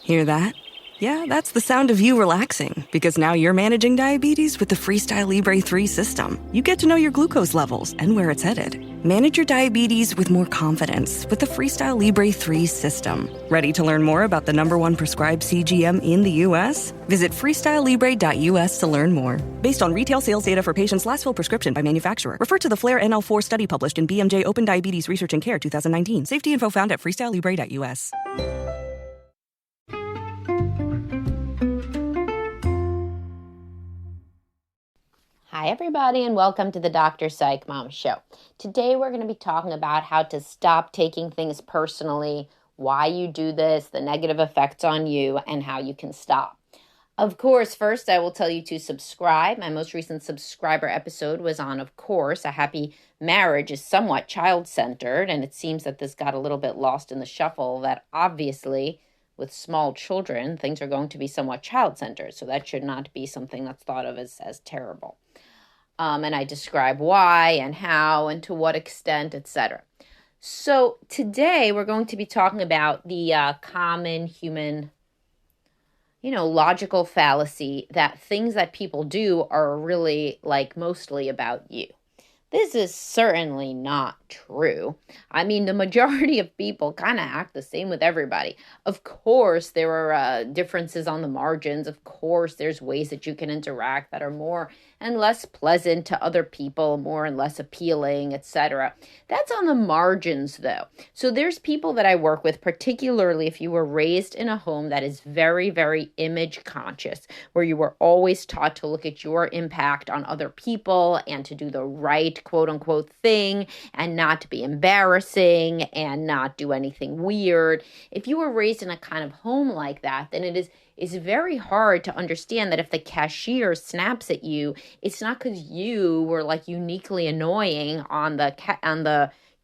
Hear that? Yeah, that's the sound of you relaxing, because now you're managing diabetes with the Freestyle Libre 3 system. You get to know your glucose levels and where it's headed. Manage your diabetes with more confidence with the Freestyle Libre 3 system. Ready to learn more about the #1 prescribed CGM in the U.S.? Visit freestylelibre.us to learn more. Based on retail sales data for patients' last filled prescription by manufacturer. Refer to the FLAIR NL4 study published in BMJ Open Diabetes Research and Care 2019. Safety info found at freestylelibre.us. Hi, everybody, and welcome to the Dr. Psych Mom Show. Today, we're going to be talking about how to stop taking things personally, why you do this, the negative effects on you, and how you can stop. Of course, first, I will tell you to subscribe. My most recent subscriber episode was on, of course, a happy marriage is somewhat child-centered, and it seems that this got a little bit lost in the shuffle, that obviously, with small children, things are going to be somewhat child-centered, so that should not be something that's thought of as terrible. And I describe why and how and to what extent, etc. So today we're going to be talking about the common human, logical fallacy that things that people do are really mostly about you. This is certainly not true. I mean, the majority of people kind of act the same with everybody. Of course, there are differences on the margins. Of course, there's ways that you can interact that are more and less pleasant to other people, more and less appealing, etc. That's on the margins, though. So there's people that I work with, particularly if you were raised in a home that is very, very image conscious, where you were always taught to look at your impact on other people and to do the right quote unquote thing and not to be embarrassing and not do anything weird. If you were raised in a kind of home like that, then it's very hard to understand that if the cashier snaps at you, it's not because you were uniquely annoying on the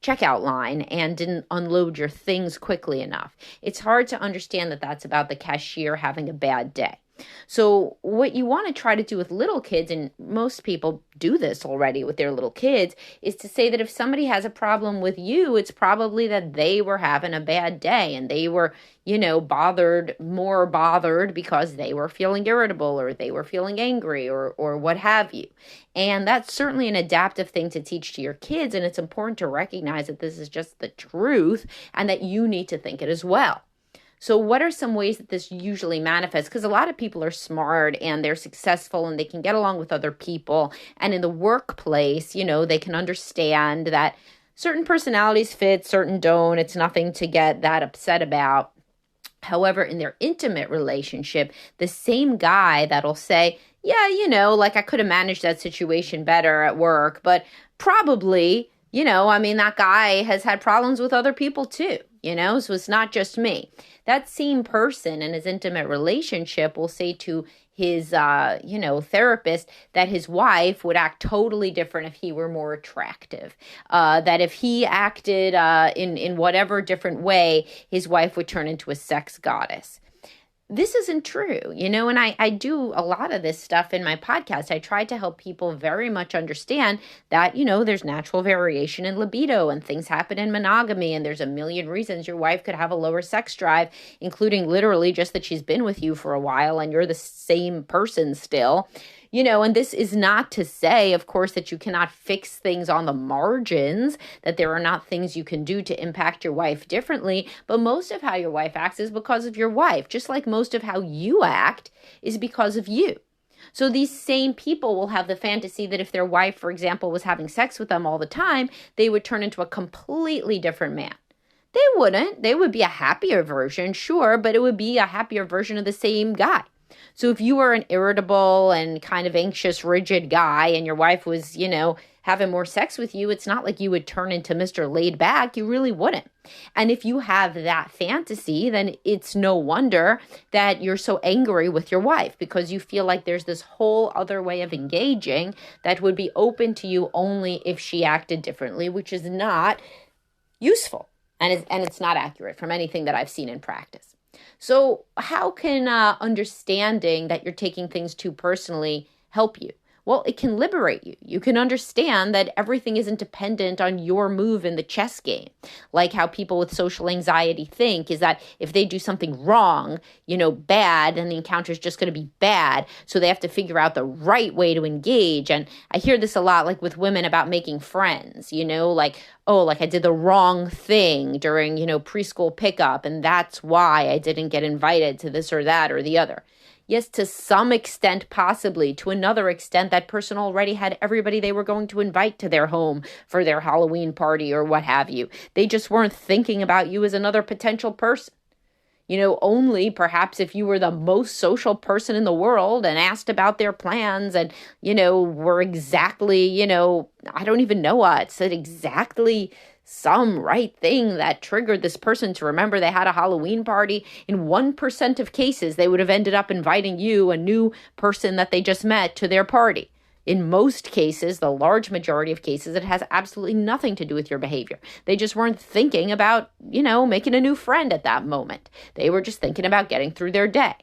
checkout line and didn't unload your things quickly enough. It's hard to understand that that's about the cashier having a bad day. So what you want to try to do with little kids, and most people do this already with their little kids, is to say that if somebody has a problem with you, it's probably that they were having a bad day and they were, more bothered because they were feeling irritable or they were feeling angry or what have you. And that's certainly an adaptive thing to teach to your kids. And it's important to recognize that this is just the truth and that you need to think it as well. So what are some ways that this usually manifests? Because a lot of people are smart and they're successful and they can get along with other people. And in the workplace, they can understand that certain personalities fit, certain don't. It's nothing to get that upset about. However, in their intimate relationship, the same guy that'll say, yeah, I could have managed that situation better at work, but probably, that guy has had problems with other people too. So it's not just me. That same person in his intimate relationship will say to his, therapist that his wife would act totally different if he were more attractive. That if he acted in whatever different way, his wife would turn into a sex goddess. This isn't true, and I do a lot of this stuff in my podcast. I try to help people very much understand that, there's natural variation in libido and things happen in monogamy. And there's a million reasons your wife could have a lower sex drive, including literally just that she's been with you for a while and you're the same person still. And this is not to say, of course, that you cannot fix things on the margins, that there are not things you can do to impact your wife differently. But most of how your wife acts is because of your wife, just like most of how you act is because of you. So these same people will have the fantasy that if their wife, for example, was having sex with them all the time, they would turn into a completely different man. They wouldn't. They would be a happier version, sure, but it would be a happier version of the same guy. So if you were an irritable and kind of anxious, rigid guy and your wife was, having more sex with you, it's not like you would turn into Mr. Laid Back. You really wouldn't. And if you have that fantasy, then it's no wonder that you're so angry with your wife because you feel like there's this whole other way of engaging that would be open to you only if she acted differently, which is not useful. And it's not accurate from anything that I've seen in practice. So how can understanding that you're taking things too personally help you? Well, it can liberate you. You can understand that everything isn't dependent on your move in the chess game. Like how people with social anxiety think is that if they do something wrong, bad, then the encounter is just going to be bad. So they have to figure out the right way to engage. And I hear this a lot, like with women about making friends, like, oh, like I did the wrong thing during, preschool pickup, and that's why I didn't get invited to this or that or the other. Yes, to some extent, possibly. To another extent, that person already had everybody they were going to invite to their home for their Halloween party or what have you. They just weren't thinking about you as another potential person. Only perhaps if you were the most social person in the world and asked about their plans and, were exactly, I don't even know what, said exactly some right thing that triggered this person to remember they had a Halloween party. In 1% of cases, they would have ended up inviting you, a new person that they just met, to their party. In most cases, the large majority of cases, it has absolutely nothing to do with your behavior. They just weren't thinking about, making a new friend at that moment. They were just thinking about getting through their day.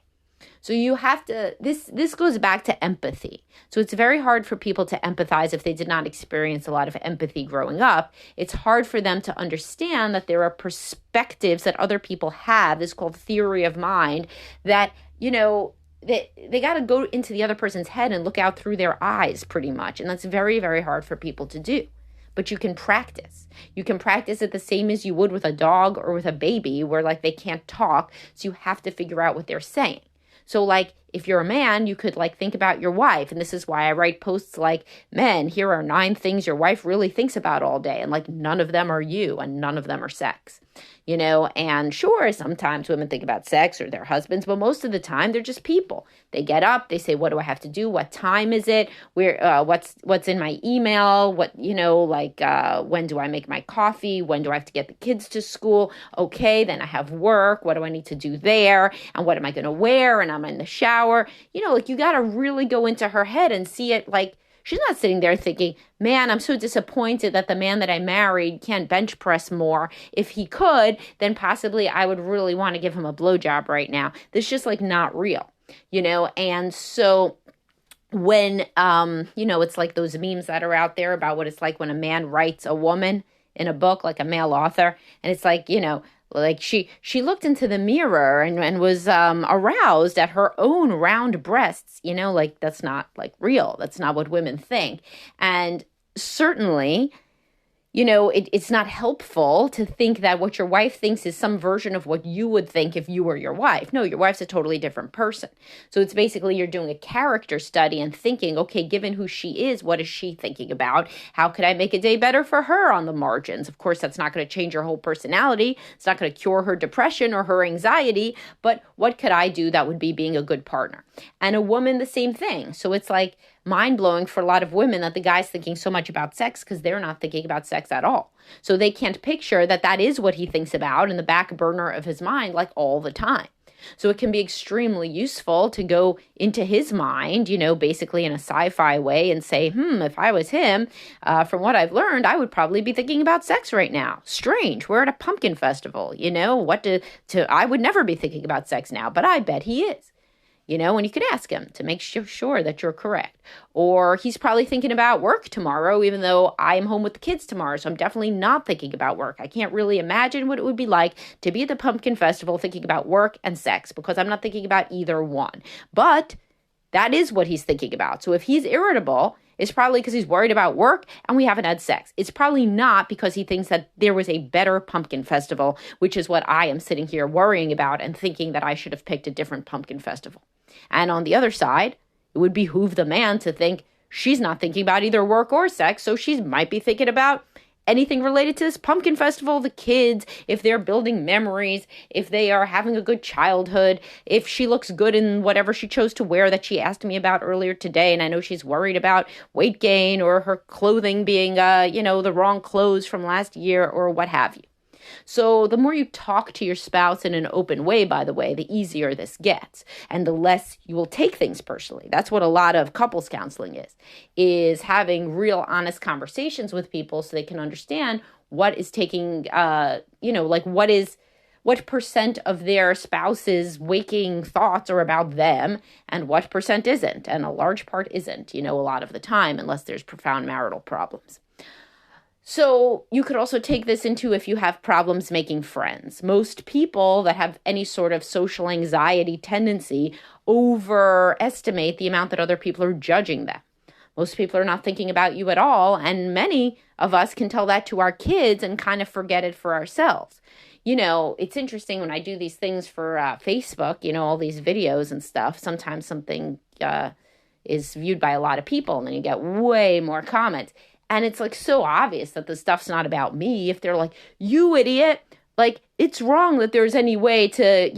So you have to, this goes back to empathy. So it's very hard for people to empathize if they did not experience a lot of empathy growing up. It's hard for them to understand that there are perspectives that other people have. This is called theory of mind that, they got to go into the other person's head and look out through their eyes pretty much. And that's very, very hard for people to do. But you can practice. You can practice it the same as you would with a dog or with a baby where like they can't talk. So you have to figure out what they're saying. So like if you're a man, you could like think about your wife. And this is why I write posts like, men, here are 9 things your wife really thinks about all day. And like none of them are you and none of them are sex. And sure, sometimes women think about sex or their husbands, but most of the time they're just people. They get up, they say, what do I have to do? What time is it? What's in my email? When do I make my coffee? When do I have to get the kids to school? Okay, then I have work. What do I need to do there? And what am I going to wear? And I'm in the shower. You got to really go into her head and see it like, she's not sitting there thinking, man, I'm so disappointed that the man that I married can't bench press more. If he could, then possibly I would really want to give him a blowjob right now. This is just like not real, And so when, it's like those memes that are out there about what it's like when a man writes a woman in a book, like a male author. And it's like, like she looked into the mirror and was aroused at her own round breasts, like that's not like real. That's not what women think. And certainly, it's not helpful to think that what your wife thinks is some version of what you would think if you were your wife. No, your wife's a totally different person. So it's basically you're doing a character study and thinking, okay, given who she is, what is she thinking about? How could I make a day better for her on the margins? Of course, that's not going to change her whole personality. It's not going to cure her depression or her anxiety. But what could I do that would be being a good partner? And a woman, the same thing. So it's like mind-blowing for a lot of women that the guy's thinking so much about sex because they're not thinking about sex at all. So they can't picture that is what he thinks about in the back burner of his mind like all the time. So it can be extremely useful to go into his mind, basically in a sci-fi way and say, if I was him, from what I've learned, I would probably be thinking about sex right now. Strange. We're at a pumpkin festival, I would never be thinking about sex now, but I bet he is. And you could ask him to make sure that you're correct. Or he's probably thinking about work tomorrow, even though I'm home with the kids tomorrow. So I'm definitely not thinking about work. I can't really imagine what it would be like to be at the pumpkin festival thinking about work and sex because I'm not thinking about either one. But that is what he's thinking about. So if he's irritable, it's probably because he's worried about work and we haven't had sex. It's probably not because he thinks that there was a better pumpkin festival, which is what I am sitting here worrying about and thinking that I should have picked a different pumpkin festival. And on the other side, it would behoove the man to think she's not thinking about either work or sex, so she might be thinking about anything related to this pumpkin festival, the kids, if they're building memories, if they are having a good childhood, if she looks good in whatever she chose to wear that she asked me about earlier today. And I know she's worried about weight gain or her clothing being, the wrong clothes from last year or what have you. So the more you talk to your spouse in an open way, by the way, the easier this gets and the less you will take things personally. That's what a lot of couples counseling is having real honest conversations with people so they can understand what is taking, what percent of their spouse's waking thoughts are about them and what percent isn't. And a large part isn't, a lot of the time, unless there's profound marital problems. So you could also take this into if you have problems making friends. Most people that have any sort of social anxiety tendency overestimate the amount that other people are judging them. Most people are not thinking about you at all, and many of us can tell that to our kids and kind of forget it for ourselves. It's interesting when I do these things for Facebook, all these videos and stuff, sometimes something is viewed by a lot of people, and then you get way more comments. And it's like so obvious that the stuff's not about me. If they're like, you idiot, like it's wrong that there's any way to,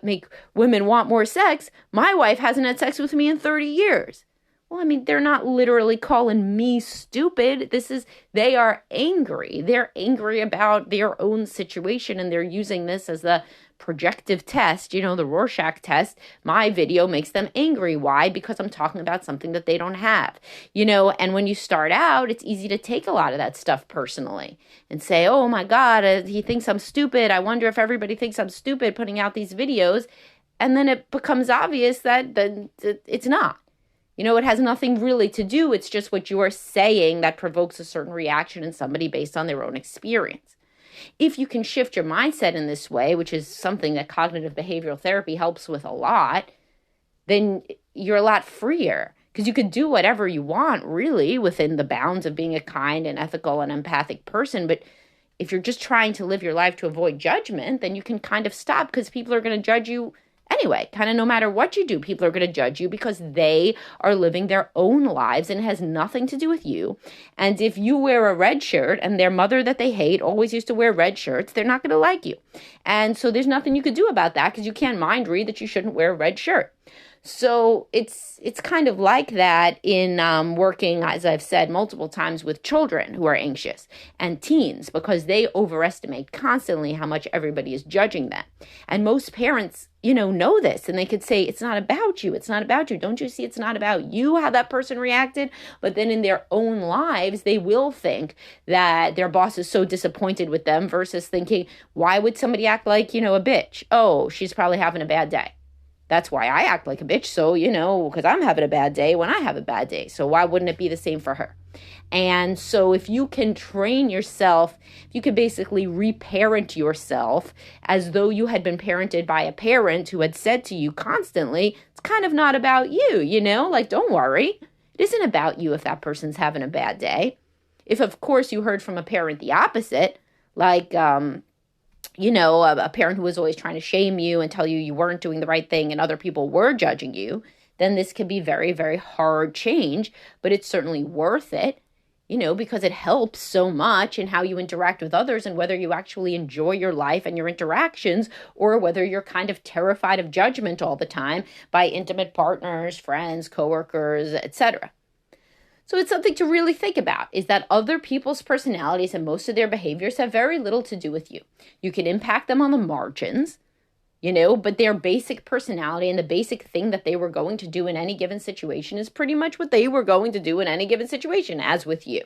make women want more sex. My wife hasn't had sex with me in 30 years. Well, I mean, they're not literally calling me stupid. They are angry. They're angry about their own situation, and they're using this as the projective test, the Rorschach test. My video makes them angry. Why? Because I'm talking about something that they don't have, and when you start out, it's easy to take a lot of that stuff personally and say, oh my God, he thinks I'm stupid. I wonder if everybody thinks I'm stupid putting out these videos. And then it becomes obvious that it's not. It has nothing really to do. It's just what you are saying that provokes a certain reaction in somebody based on their own experience. If you can shift your mindset in this way, which is something that cognitive behavioral therapy helps with a lot, then you're a lot freer because you could do whatever you want really within the bounds of being a kind and ethical and empathic person. But if you're just trying to live your life to avoid judgment, then you can kind of stop because people are going to judge you anyway. Kind of no matter what you do, people are going to judge you because they are living their own lives and it has nothing to do with you. And if you wear a red shirt and their mother that they hate always used to wear red shirts, they're not going to like you. And so there's nothing you could do about that because you can't mind read that you shouldn't wear a red shirt. So it's kind of like that in working, as I've said multiple times, with children who are anxious and teens because they overestimate constantly how much everybody is judging them. And most parents, know this and they could say, it's not about you. It's not about you. Don't you see it's not about you, how that person reacted? But then in their own lives, they will think that their boss is so disappointed with them versus thinking, why would somebody act like, a bitch? Oh, she's probably having a bad day. That's why I act like a bitch. So, because I'm having a bad day when I have a bad day. So why wouldn't it be the same for her? And so if you can train yourself, if you can basically reparent yourself as though you had been parented by a parent who had said to you constantly, it's kind of not about you, like, don't worry. It isn't about you if that person's having a bad day. If, of course, you heard from a parent the opposite, like, a parent who was always trying to shame you and tell you you weren't doing the right thing and other people were judging you, then this can be very, very hard change, but it's certainly worth it, because it helps so much in how you interact with others and whether you actually enjoy your life and your interactions or whether you're kind of terrified of judgment all the time by intimate partners, friends, coworkers, etc. So it's something to really think about, is that other people's personalities and most of their behaviors have very little to do with you. You can impact them on the margins, but their basic personality and the basic thing that they were going to do in any given situation is pretty much what they were going to do in any given situation, as with you.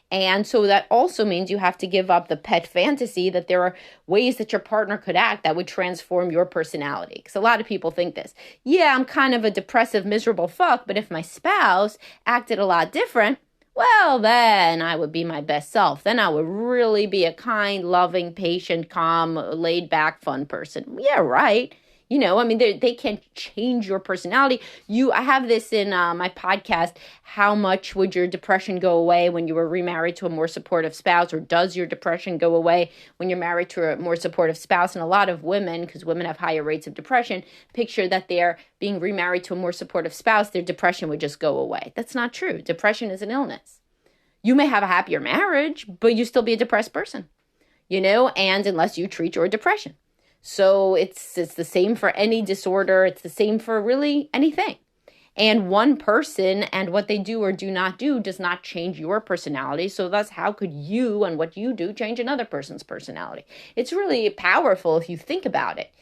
And so that also means you have to give up the pet fantasy that there are ways that your partner could act that would transform your personality. Because a lot of people think this, yeah, I'm kind of a depressive, miserable fuck, but if my spouse acted a lot different, well, then I would be my best self. Then I would really be a kind, loving, patient, calm, laid back, fun person. Yeah, right. They can't change your personality. I have this in my podcast, how much would your depression go away when you were remarried to a more supportive spouse, or does your depression go away when you're married to a more supportive spouse? And a lot of women, because women have higher rates of depression, picture that they're being remarried to a more supportive spouse, their depression would just go away. That's not true. Depression is an illness. You may have a happier marriage, but you still be a depressed person, and unless you treat your depression. So it's the same for any disorder. It's the same for really anything. And one person and what they do or do not do does not change your personality. So thus, how could you and what you do change another person's personality? It's really powerful if you think about it,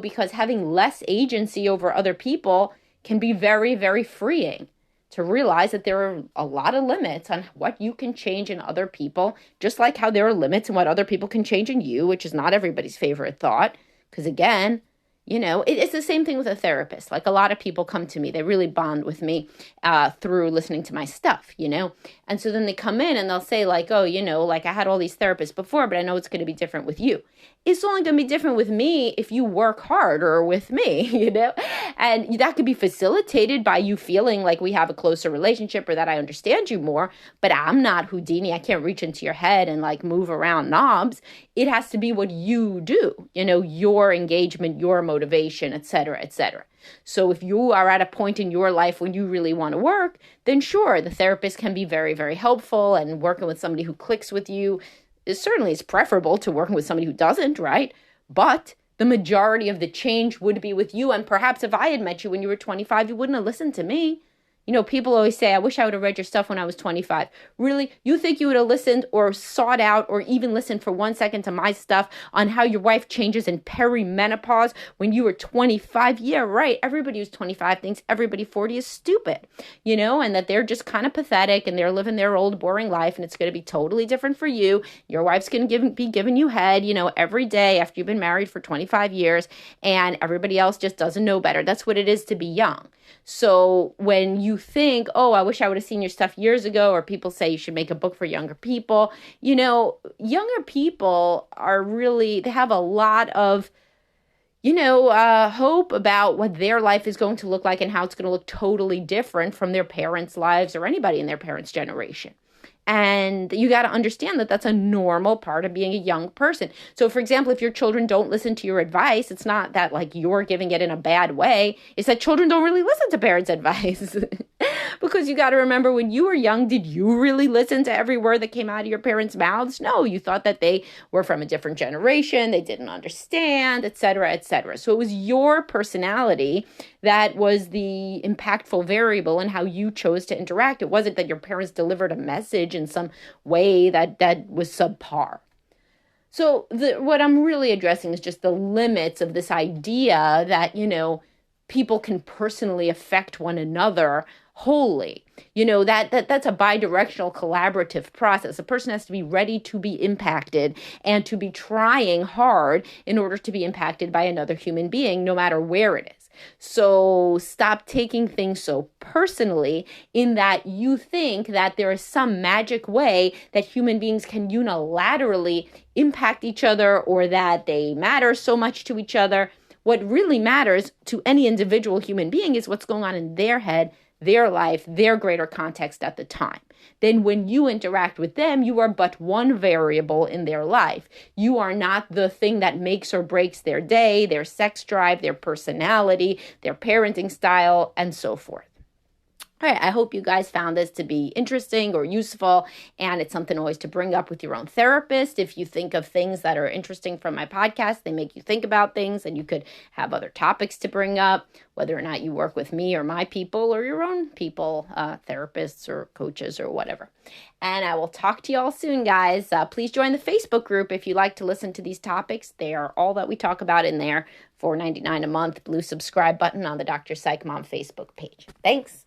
because having less agency over other people can be very, very freeing. to realize that there are a lot of limits on what you can change in other people, just like how there are limits in what other people can change in you, which is not everybody's favorite thought. Because again, it's the same thing with a therapist. Like a lot of people come to me, they really bond with me through listening to my stuff, And so then they come in and they'll say like, oh, like I had all these therapists before, but I know it's going to be different with you. It's only going to be different with me if you work harder with me, And that could be facilitated by you feeling like we have a closer relationship or that I understand you more, but I'm not Houdini. I can't reach into your head and like move around knobs. It has to be what you do, your engagement, your motivation, et cetera, et cetera. So if you are at a point in your life when you really want to work, then sure, the therapist can be very, very helpful, and working with somebody who clicks with you is preferable to working with somebody who doesn't, right? But the majority of the change would be with you. And perhaps if I had met you when you were 25, you wouldn't have listened to me. People always say, I wish I would have read your stuff when I was 25. Really? You think you would have listened or sought out or even listened for 1 second to my stuff on how your wife changes in perimenopause when you were 25? Yeah, right. Everybody who's 25 thinks everybody 40 is stupid, and that they're just kind of pathetic and they're living their old boring life, and it's going to be totally different for you. Your wife's going to be giving you head, every day after you've been married for 25 years, and everybody else just doesn't know better. That's what it is to be young. So when you think, oh, I wish I would have seen your stuff years ago, or people say you should make a book for younger people, younger people they have a lot of, hope about what their life is going to look like and how it's going to look totally different from their parents' lives or anybody in their parents' generation. And you got to understand that that's a normal part of being a young person. So, for example, if your children don't listen to your advice, it's not that like you're giving it in a bad way. It's that children don't really listen to parents' advice. Because you got to remember, when you were young, did you really listen to every word that came out of your parents' mouths? No, you thought that they were from a different generation. They didn't understand, et cetera, et cetera. So it was your personality that was the impactful variable in how you chose to interact. It wasn't that your parents delivered a message in some way that was subpar. So what I'm really addressing is just the limits of this idea that, people can personally affect one another wholly. That's a bidirectional collaborative process. A person has to be ready to be impacted and to be trying hard in order to be impacted by another human being, no matter where it is. So stop taking things so personally in that you think that there is some magic way that human beings can unilaterally impact each other, or that they matter so much to each other. What really matters to any individual human being is what's going on in their head, their life, their greater context at the time. Then when you interact with them, you are but one variable in their life. You are not the thing that makes or breaks their day, their sex drive, their personality, their parenting style, and so forth. All right, I hope you guys found this to be interesting or useful, and it's something always to bring up with your own therapist. If you think of things that are interesting from my podcast, they make you think about things, and you could have other topics to bring up, whether or not you work with me or my people or your own people, therapists or coaches or whatever. And I will talk to you all soon, guys. Please join the Facebook group if you like to listen to these topics. They are all that we talk about in there. $4.99 a month, blue subscribe button on the Dr. Psych Mom Facebook page. Thanks.